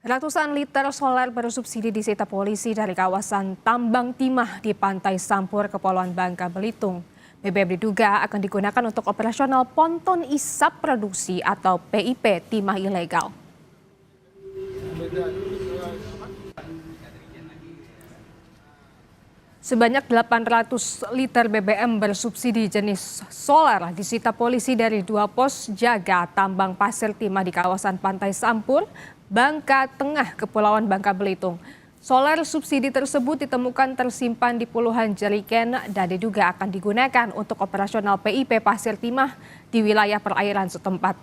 Ratusan liter solar bersubsidi disita polisi dari kawasan Tambang Timah di Pantai Sampur, Kepulauan Bangka Belitung. BBM diduga akan digunakan untuk operasional ponton isap produksi atau PIP timah ilegal. Sebanyak 800 liter BBM bersubsidi jenis solar disita polisi dari 2 pos jaga tambang pasir timah di kawasan Pantai Sampur, Bangka Tengah, Kepulauan Bangka Belitung. Solar subsidi tersebut ditemukan tersimpan di puluhan jerigen dan diduga akan digunakan untuk operasional PIP pasir timah di wilayah perairan setempat.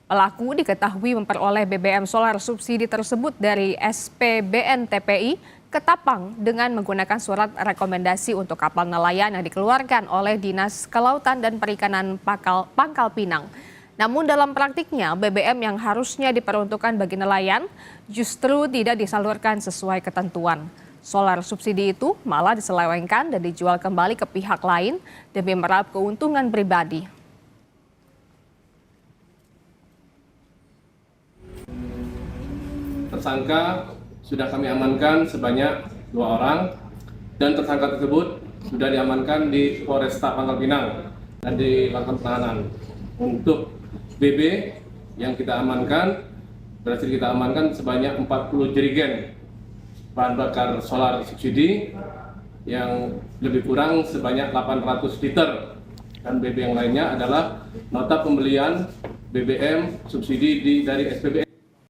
Pelaku diketahui memperoleh BBM solar subsidi tersebut dari SPBN TPI Ketapang dengan menggunakan surat rekomendasi untuk kapal nelayan yang dikeluarkan oleh Dinas Kelautan dan Perikanan Pangkal Pinang. Namun dalam praktiknya BBM yang harusnya diperuntukkan bagi nelayan justru tidak disalurkan sesuai ketentuan. Solar subsidi itu malah diselewengkan dan dijual kembali ke pihak lain demi meraup keuntungan pribadi. Tersangka sudah kami amankan sebanyak 2 orang dan tersangka tersebut sudah diamankan di Polresta Pangkal Pinang dan dilakukan penahanan. Untuk BB yang kita amankan, berhasil kita amankan sebanyak 40 jerigen bahan bakar solar subsidi yang lebih kurang sebanyak 800 liter, dan BB yang lainnya adalah nota pembelian BBM subsidi dari SPBN.